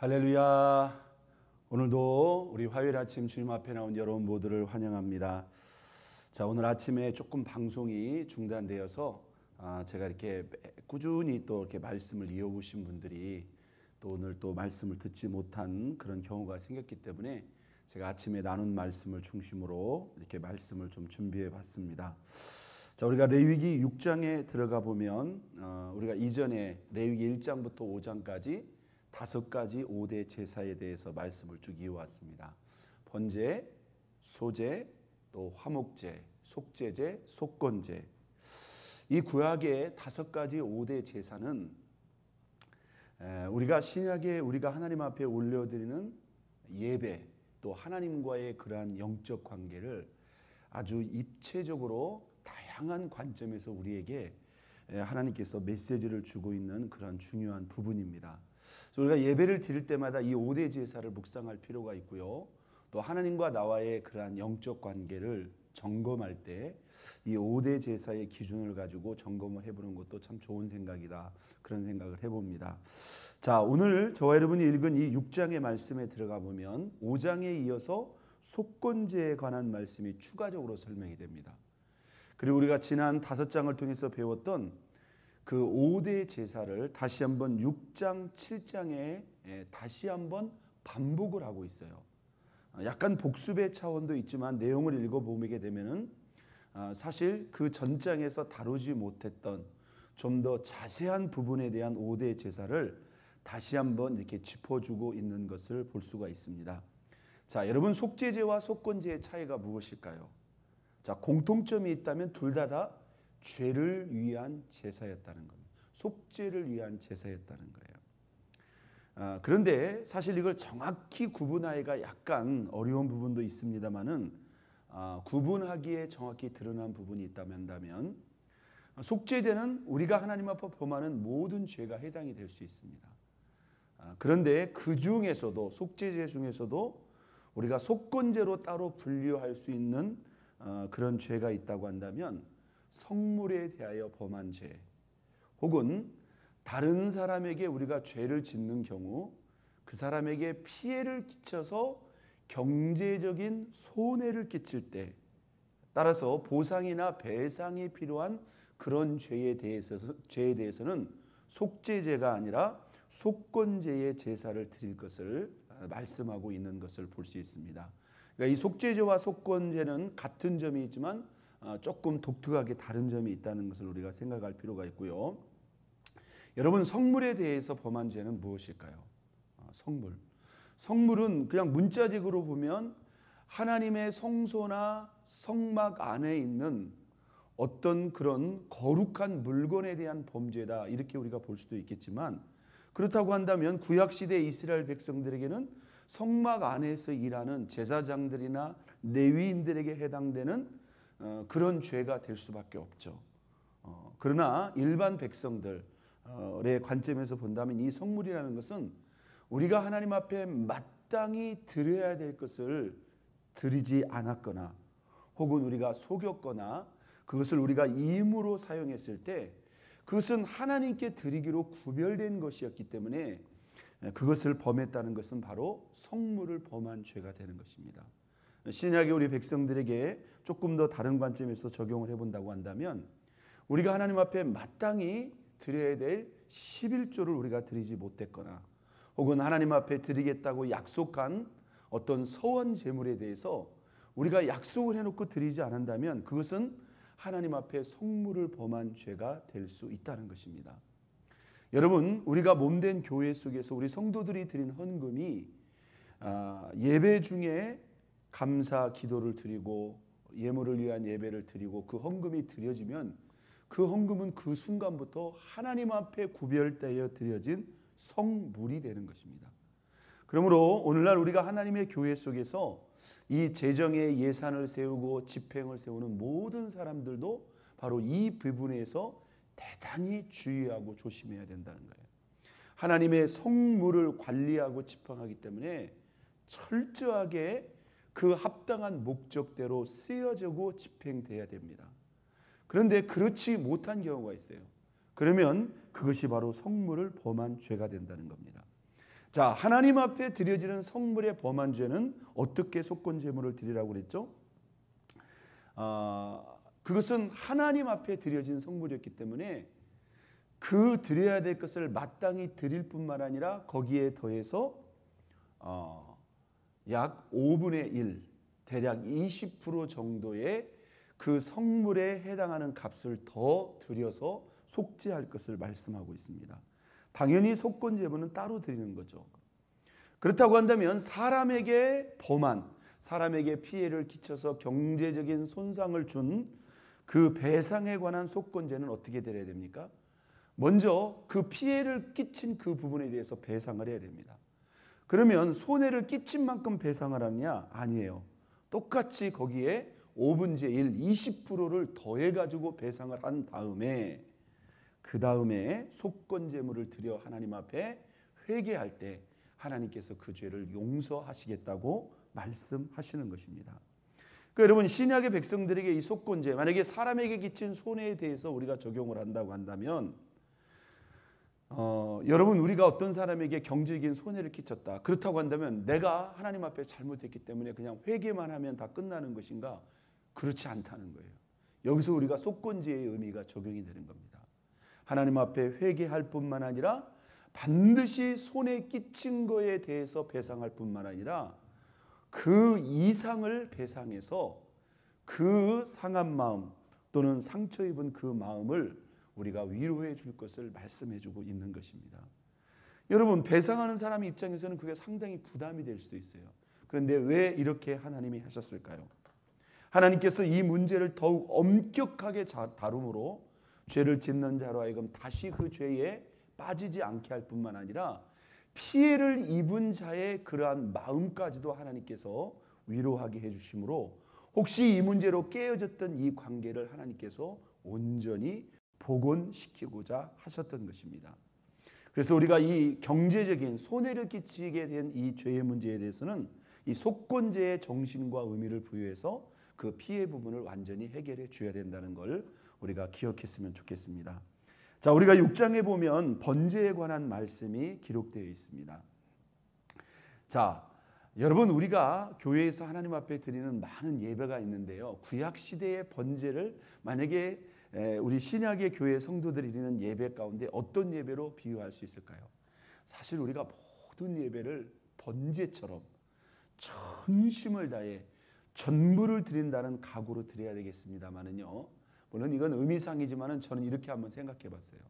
할렐루야. 오늘도 우리 화요일 아침 주님 앞에 나온 여러분 모두를 환영합니다. 자, 오늘 아침에 조금 방송이 중단되어서 제가 이렇게 꾸준히 또 이렇게 말씀을 이어오신 분들이 또 오늘 또 말씀을 듣지 못한 그런 경우가 생겼기 때문에 제가 아침에 나눈 말씀을 중심으로 이렇게 말씀을 좀 준비해 봤습니다. 자, 우리가 레위기 6장에 들어가 보면 우리가 이전에 레위기 1장부터 5장까지 5가지 5대 제사에 대해서 말씀을 쭉 이어왔습니다. 번제, 소제, 또 화목제, 속제제, 속건제. 이 구약의 5가지 5대 제사는 우리가 신약에 우리가 하나님 앞에 올려드리는 예배, 또 하나님과의 그러한 영적 관계를 아주 입체적으로 다양한 관점에서 우리에게 하나님께서 메시지를 주고 있는 그런 중요한 부분입니다. 그래서 우리가 예배를 드릴 때마다 이 5대 제사를 묵상할 필요가 있고요. 또 하나님과 나와의 그러한 영적 관계를 점검할 때 이 5대 제사의 기준을 가지고 점검을 해보는 것도 참 좋은 생각이다. 그런 생각을 해봅니다. 자, 오늘 저와 여러분이 읽은 이 6장의 말씀에 들어가 보면 5장에 이어서 속건제에 관한 말씀이 추가적으로 설명이 됩니다. 그리고 우리가 지난 5장을 통해서 배웠던 그 5대 제사를 다시 한번 6장, 7장에 다시 한번 반복을 하고 있어요. 약간 복습의 차원도 있지만 내용을 읽어보게 되면은 사실 그 전장에서 다루지 못했던 좀 더 자세한 부분에 대한 5대 제사를 다시 한번 이렇게 짚어주고 있는 것을 볼 수가 있습니다. 자, 여러분, 속죄제와 속건제의 차이가 무엇일까요? 자, 공통점이 있다면 둘 다 죄를 위한 제사였다는 겁니다. 속죄를 위한 제사였다는 거예요. 그런데 사실 이걸 정확히 구분하기가 약간 어려운 부분도 있습니다만은 구분하기에 정확히 드러난 부분이 있다면 속죄제는 우리가 하나님 앞에 범하는 모든 죄가 해당이 될 수 있습니다. 그런데 그 중에서도 속죄제 중에서도 우리가 속건제로 따로 분류할 수 있는 그런 죄가 있다고 한다면 성물에 대하여 범한 죄, 혹은 다른 사람에게 우리가 죄를 짓는 경우 그 사람에게 피해를 끼쳐서 경제적인 손해를 끼칠 때, 따라서 보상이나 배상이 필요한 그런 죄에 대해서는 속죄제가 아니라 속건제의 제사를 드릴 것을 말씀하고 있는 것을 볼 수 있습니다. 그러니까 이 속죄제와 속건제는 같은 점이 있지만 조금 독특하게 다른 점이 있다는 것을 우리가 생각할 필요가 있고요. 여러분, 성물에 대해서 범한 죄는 무엇일까요? 성물. 성물은 그냥 문자적으로 보면 하나님의 성소나 성막 안에 있는 어떤 그런 거룩한 물건에 대한 범죄다, 이렇게 우리가 볼 수도 있겠지만, 그렇다고 한다면 구약시대 이스라엘 백성들에게는 성막 안에서 일하는 제사장들이나 레위인들에게 해당되는 그런 죄가 될 수밖에 없죠. 그러나 일반 백성들의 관점에서 본다면 이 성물이라는 것은 우리가 하나님 앞에 마땅히 드려야 될 것을 드리지 않았거나, 혹은 우리가 속였거나 그것을 우리가 임으로 사용했을 때 그것은 하나님께 드리기로 구별된 것이었기 때문에 그것을 범했다는 것은 바로 성물을 범한 죄가 되는 것입니다. 신약의 우리 백성들에게 조금 더 다른 관점에서 적용을 해본다고 한다면, 우리가 하나님 앞에 마땅히 드려야 될 11조를 우리가 드리지 못했거나, 혹은 하나님 앞에 드리겠다고 약속한 어떤 서원 제물에 대해서 우리가 약속을 해놓고 드리지 않는다면 그것은 하나님 앞에 성물을 범한 죄가 될 수 있다는 것입니다. 여러분, 우리가 몸된 교회 속에서 우리 성도들이 드린 헌금이 예배 중에 감사 기도를 드리고 예물을 위한 예배를 드리고 그 헌금이 드려지면 그 헌금은 그 순간부터 하나님 앞에 구별되어 드려진 성물이 되는 것입니다. 그러므로 오늘날 우리가 하나님의 교회 속에서 이 재정의 예산을 세우고 집행을 세우는 모든 사람들도 바로 이 부분에서 대단히 주의하고 조심해야 된다는 거예요. 하나님의 성물을 관리하고 집행하기 때문에 철저하게 그 합당한 목적대로 쓰여지고 집행돼야 됩니다. 그런데 그렇지 못한 경우가 있어요. 그러면 그것이 바로 성물을 범한 죄가 된다는 겁니다. 자, 하나님 앞에 드려지는 성물의 범한 죄는 어떻게 속건 제물을 드리라고 그랬죠? 그것은 하나님 앞에 드려진 성물이었기 때문에 그 드려야 될 것을 마땅히 드릴 뿐만 아니라 거기에 더해서 약 5분의 1, 대략 20% 정도의 그 성물에 해당하는 값을 더 들여서 속죄할 것을 말씀하고 있습니다. 당연히 속건 제물은 따로 드리는 거죠. 그렇다고 한다면 사람에게 범한, 사람에게 피해를 끼쳐서 경제적인 손상을 준 그 배상에 관한 속건제는 어떻게 드려야 됩니까? 먼저 그 피해를 끼친 그 부분에 대해서 배상을 해야 됩니다. 그러면 손해를 끼친 만큼 배상을 하느냐? 아니에요. 똑같이 거기에 5분의 1, 20%를 더해가지고 배상을 한 다음에 그 다음에 속건제물을 드려 하나님 앞에 회개할 때 하나님께서 그 죄를 용서하시겠다고 말씀하시는 것입니다. 그러니까 여러분, 신약의 백성들에게 이 속건제, 만약에 사람에게 끼친 손해에 대해서 우리가 적용을 한다고 한다면 여러분, 우리가 어떤 사람에게 경제적인 손해를 끼쳤다, 그렇다고 한다면 내가 하나님 앞에 잘못했기 때문에 그냥 회개만 하면 다 끝나는 것인가? 그렇지 않다는 거예요. 여기서 우리가 속건제의 의미가 적용이 되는 겁니다. 하나님 앞에 회개할 뿐만 아니라 반드시 손해 끼친 거에 대해서 배상할 뿐만 아니라 그 이상을 배상해서 그 상한 마음 또는 상처 입은 그 마음을 우리가 위로해 줄 것을 말씀해 주고 있는 것입니다. 여러분, 배상하는 사람 입장에서는 그게 상당히 부담이 될 수도 있어요. 그런데 왜 이렇게 하나님이 하셨을까요? 하나님께서 이 문제를 더욱 엄격하게 다룸으로 죄를 짓는 자로 하여금 다시 그 죄에 빠지지 않게 할 뿐만 아니라 피해를 입은 자의 그러한 마음까지도 하나님께서 위로하게 해주심으로 혹시 이 문제로 깨어졌던 이 관계를 하나님께서 온전히 복원시키고자 하셨던 것입니다. 그래서 우리가 이 경제적인 손해를 끼치게 된 이 죄의 문제에 대해서는 이 속건제의 정신과 의미를 부여해서 그 피해 부분을 완전히 해결해 줘야 된다는 걸 우리가 기억했으면 좋겠습니다. 자, 우리가 6장에 보면 번제에 관한 말씀이 기록되어 있습니다. 자, 여러분, 우리가 교회에서 하나님 앞에 드리는 많은 예배가 있는데요, 구약 시대의 번제를 만약에 우리 신약의 교회 성도들이 드리는 예배 가운데 어떤 예배로 비유할 수 있을까요? 사실 우리가 모든 예배를 번제처럼 전심을 다해 전부를 드린다는 각오로 드려야 되겠습니다만은요, 물론 이건 의미상이지만은 저는 이렇게 한번 생각해 봤어요.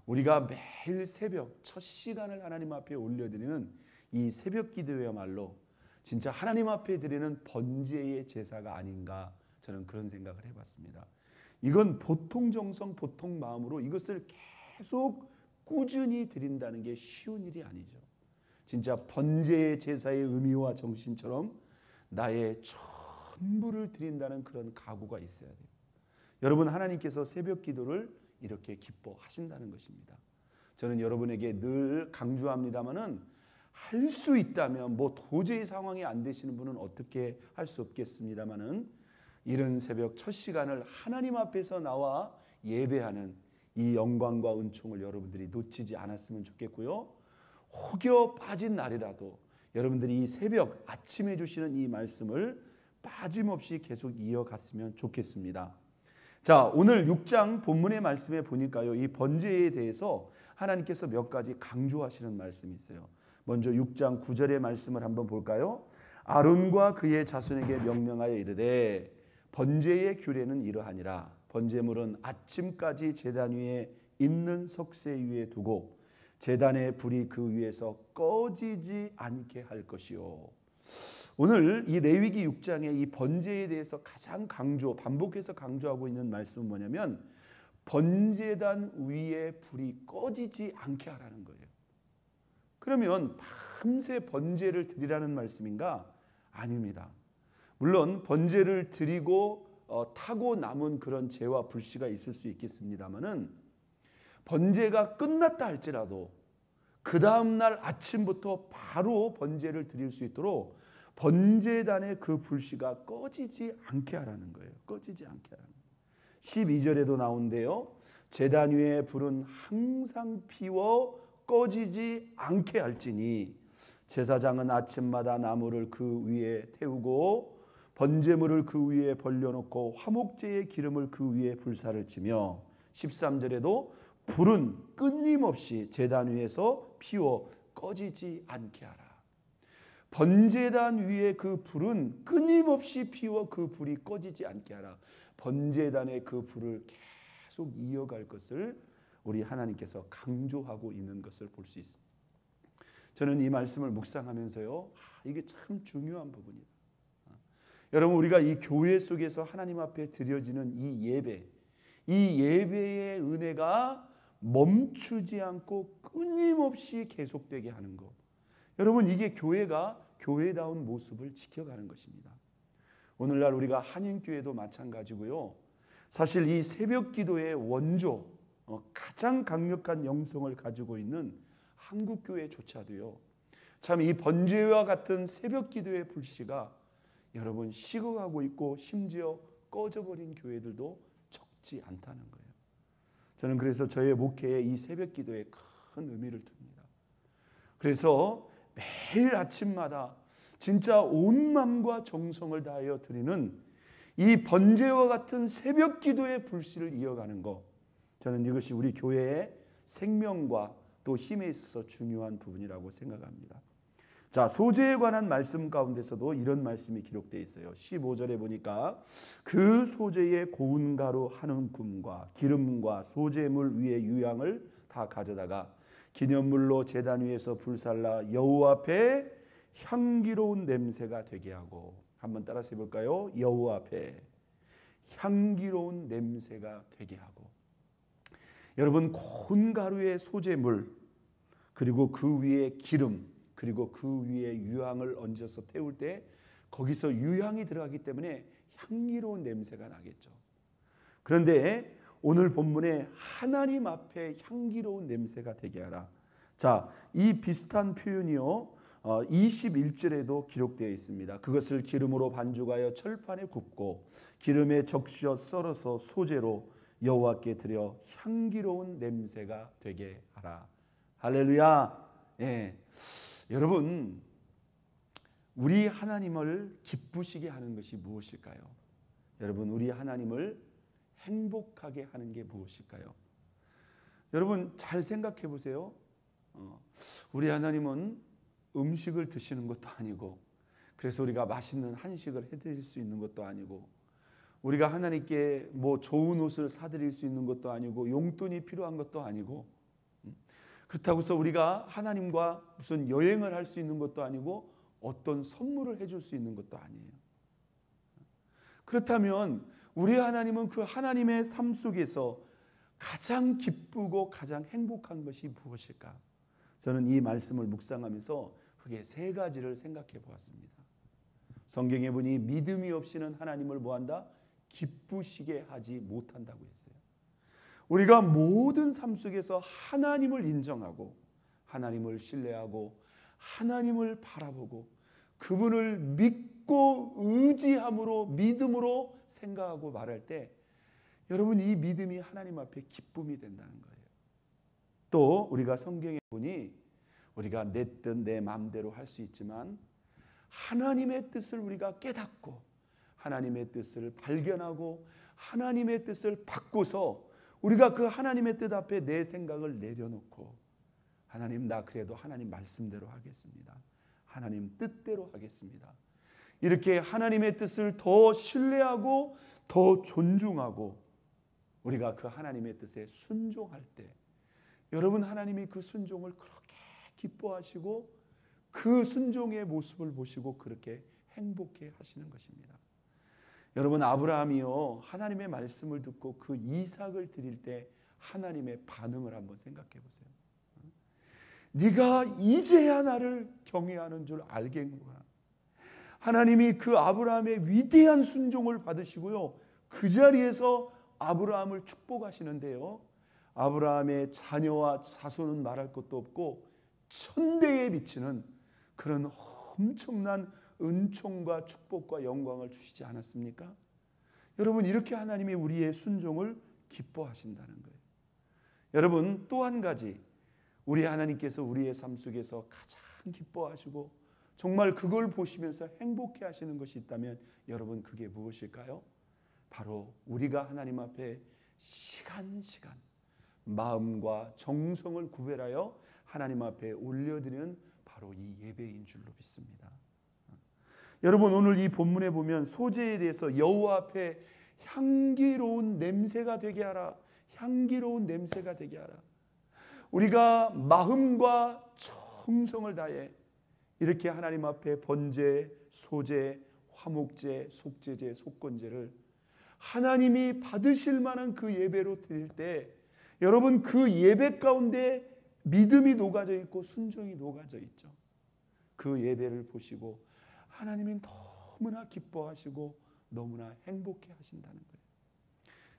우리가 매일 새벽 첫 시간을 하나님 앞에 올려드리는 이 새벽 기도야말로 진짜 하나님 앞에 드리는 번제의 제사가 아닌가, 저는 그런 생각을 해봤습니다. 이건 보통 정성, 보통 마음으로 이것을 계속 꾸준히 드린다는 게 쉬운 일이 아니죠. 진짜 번제의 제사의 의미와 정신처럼 나의 전부를 드린다는 그런 각오가 있어야 돼요. 여러분, 하나님께서 새벽 기도를 이렇게 기뻐하신다는 것입니다. 저는 여러분에게 늘 강조합니다마는 할 수 있다면, 뭐 도저히 상황이 안 되시는 분은 어떻게 할 수 없겠습니다마는 이른 새벽 첫 시간을 하나님 앞에서 나와 예배하는 이 영광과 은총을 여러분들이 놓치지 않았으면 좋겠고요. 혹여 빠진 날이라도 여러분들이 이 새벽 아침에 주시는 이 말씀을 빠짐없이 계속 이어갔으면 좋겠습니다. 자, 오늘 6장 본문의 말씀에 보니까요, 이 번제에 대해서 하나님께서 몇 가지 강조하시는 말씀이 있어요. 먼저 6장 9절의 말씀을 한번 볼까요? 아론과 그의 자손에게 명령하여 이르되 번제의 규례는 이러하니라. 번제물은 아침까지 제단 위에 있는 석쇠 위에 두고 제단의 불이 그 위에서 꺼지지 않게 할 것이요. 오늘 이 레위기 6장의 이 번제에 대해서 가장 반복해서 강조하고 있는 말씀은 뭐냐면 번제단 위에 불이 꺼지지 않게 하라는 거예요. 그러면 밤새 번제를 드리라는 말씀인가? 아닙니다. 물론 번제를 드리고 타고 남은 그런 죄와 불씨가 있을 수 있겠습니다만은 번제가 끝났다 할지라도 그 다음날 아침부터 바로 번제를 드릴 수 있도록 번제단의 그 불씨가 꺼지지 않게 하라는 거예요. 꺼지지 않게 하라는 거예요. 12절에도 나온대요. 제단 위에 불은 항상 피워 꺼지지 않게 할지니 제사장은 아침마다 나무를 그 위에 태우고 번제물을 그 위에 벌려놓고 화목제의 기름을 그 위에 불사를 치며 13절에도 불은 끊임없이 제단 위에서 피워 꺼지지 않게 하라. 번제단 위에 그 불은 끊임없이 피워 그 불이 꺼지지 않게 하라. 번제단의 그 불을 계속 이어갈 것을 우리 하나님께서 강조하고 있는 것을 볼 수 있습니다. 저는 이 말씀을 묵상하면서요, 이게 참 중요한 부분이에요. 여러분, 우리가 이 교회 속에서 하나님 앞에 드려지는 이 예배의 은혜가 멈추지 않고 끊임없이 계속되게 하는 것. 여러분, 이게 교회가 교회다운 모습을 지켜가는 것입니다. 오늘날 우리가 한인교회도 마찬가지고요. 사실 이 새벽 기도의 원조, 가장 강력한 영성을 가지고 있는 한국교회조차도요, 참 이 번제와 같은 새벽 기도의 불씨가 여러분 식어가고 있고 심지어 꺼져버린 교회들도 적지 않다는 거예요. 저는 그래서 저의 목회에 이 새벽 기도에 큰 의미를 둡니다. 그래서 매일 아침마다 진짜 온 마음과 정성을 다하여 드리는 이 번제와 같은 새벽 기도의 불씨를 이어가는 것, 저는 이것이 우리 교회의 생명과 또 힘에 있어서 중요한 부분이라고 생각합니다. 자, 소재에 관한 말씀 가운데서도 이런 말씀이 기록되어 있어요. 15절에 보니까 그 소재의 고운 가루 한 움큼과 기름과 소재물 위에 유향을 다 가져다가 기념물로 제단 위에서 불살라 여호와 앞에 향기로운 냄새가 되게 하고, 한번 따라서 해볼까요? 여호와 앞에 향기로운 냄새가 되게 하고. 여러분, 고운 가루의 소재물, 그리고 그 위에 기름, 그리고 그 위에 유향을 얹어서 태울 때 거기서 유향이 들어가기 때문에 향기로운 냄새가 나겠죠. 그런데 오늘 본문에 하나님 앞에 향기로운 냄새가 되게 하라. 자, 이 비슷한 표현이요, 21절에도 기록되어 있습니다. 그것을 기름으로 반죽하여 철판에 굽고 기름에 적셔 썰어서 소재로 여호와께 드려 향기로운 냄새가 되게 하라. 할렐루야. 예. 여러분, 우리 하나님을 기쁘시게 하는 것이 무엇일까요? 여러분, 우리 하나님을 행복하게 하는 게 무엇일까요? 여러분, 잘 생각해 보세요. 우리 하나님은 음식을 드시는 것도 아니고, 그래서 우리가 맛있는 한식을 해드릴 수 있는 것도 아니고, 우리가 하나님께 뭐 좋은 옷을 사드릴 수 있는 것도 아니고, 용돈이 필요한 것도 아니고, 그렇다고 해서 우리가 하나님과 무슨 여행을 할 수 있는 것도 아니고, 어떤 선물을 해줄 수 있는 것도 아니에요. 그렇다면 우리 하나님은 그 하나님의 삶 속에서 가장 기쁘고 가장 행복한 것이 무엇일까? 저는 이 말씀을 묵상하면서 그게 세 가지를 생각해 보았습니다. 성경에 보니 믿음이 없이는 하나님을 뭐한다? 기쁘시게 하지 못한다고 했어요. 우리가 모든 삶 속에서 하나님을 인정하고 하나님을 신뢰하고 하나님을 바라보고 그분을 믿고 의지함으로 믿음으로 생각하고 말할 때, 여러분, 이 믿음이 하나님 앞에 기쁨이 된다는 거예요. 또 우리가 성경에 보니 우리가 내 뜻 내 마음대로 할 수 있지만 하나님의 뜻을 우리가 깨닫고 하나님의 뜻을 발견하고 하나님의 뜻을 받고서 우리가 그 하나님의 뜻 앞에 내 생각을 내려놓고, 하나님, 나 그래도 하나님 말씀대로 하겠습니다. 하나님 뜻대로 하겠습니다. 이렇게 하나님의 뜻을 더 신뢰하고 더 존중하고 우리가 그 하나님의 뜻에 순종할 때, 여러분, 하나님이 그 순종을 그렇게 기뻐하시고 그 순종의 모습을 보시고 그렇게 행복해 하시는 것입니다. 여러분, 아브라함이요, 하나님의 말씀을 듣고 그 이삭을 드릴 때 하나님의 반응을 한번 생각해 보세요. 네가 이제야 나를 경외하는 줄 알겠구나. 하나님이 그 아브라함의 위대한 순종을 받으시고요, 그 자리에서 아브라함을 축복하시는데요, 아브라함의 자녀와 자손은 말할 것도 없고 천대에 비치는 그런 엄청난 은총과 축복과 영광을 주시지 않았습니까? 여러분, 이렇게 하나님이 우리의 순종을 기뻐하신다는 거예요. 여러분, 또 한 가지, 우리 하나님께서 우리의 삶 속에서 가장 기뻐하시고 정말 그걸 보시면서 행복해 하시는 것이 있다면 여러분 그게 무엇일까요? 바로 우리가 하나님 앞에 시간 마음과 정성을 구별하여 하나님 앞에 올려드리는 바로 이 예배인 줄로 믿습니다. 여러분 오늘 이 본문에 보면 소재에 대해서 여호와 앞에 향기로운 냄새가 되게 하라. 향기로운 냄새가 되게 하라. 우리가 마음과 정성을 다해 이렇게 하나님 앞에 번제, 소제, 화목제, 속제제, 속건제를 하나님이 받으실 만한 그 예배로 드릴 때 여러분 그 예배 가운데 믿음이 녹아져 있고 순종이 녹아져 있죠. 그 예배를 보시고 하나님이 너무나 기뻐하시고 너무나 행복해 하신다는 거예요.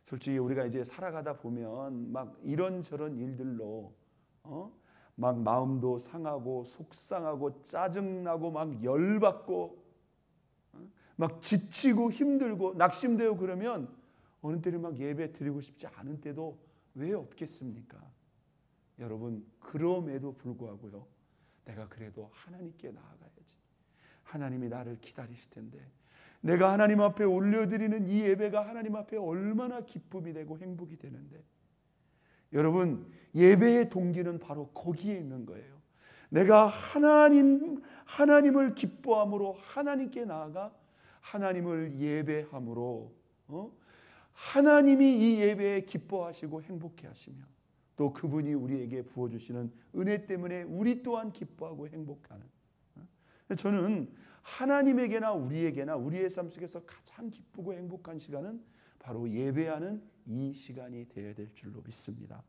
솔직히 우리가 이제 살아가다 보면 막 이런저런 일들로 막 마음도 상하고 속상하고 짜증나고 막 열받고 막 지치고 힘들고 낙심되고 그러면 어느 때는 막 예배 드리고 싶지 않은 때도 왜 없겠습니까? 여러분 그럼에도 불구하고요 내가 그래도 하나님께 나아가야지. 하나님이 나를 기다리실 텐데 내가 하나님 앞에 올려드리는 이 예배가 하나님 앞에 얼마나 기쁨이 되고 행복이 되는데 여러분 예배의 동기는 바로 거기에 있는 거예요. 내가 하나님을 기뻐함으로 하나님께 나아가 하나님을 예배함으로 하나님이 이 예배에 기뻐하시고 행복해 하시며 또 그분이 우리에게 부어주시는 은혜 때문에 우리 또한 기뻐하고 행복하는 저는 하나님에게나 우리에게나 우리의 삶 속에서 가장 기쁘고 행복한 시간은 바로 예배하는 이 시간이 되어야 될 줄로 믿습니다.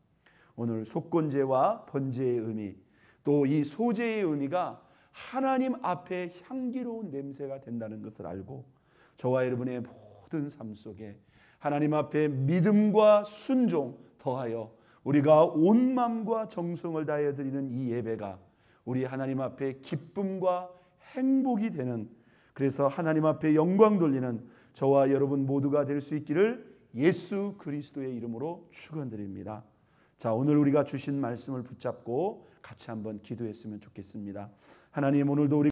오늘 속건제와 번제의 의미 또 이 소제의 의미가 하나님 앞에 향기로운 냄새가 된다는 것을 알고 저와 여러분의 모든 삶 속에 하나님 앞에 믿음과 순종 더하여 우리가 온 마음과 정성을 다하여 드리는 이 예배가 우리 하나님 앞에 기쁨과 행복이 되는 그래서 하나님 앞에 영광 돌리는 저와 여러분 모두가 될 수 있기를 예수 그리스도의 이름으로 축원드립니다. 자, 오늘 우리가 주신 말씀을 붙잡고 같이 한번 기도했으면 좋겠습니다. 하나님 오늘도 우리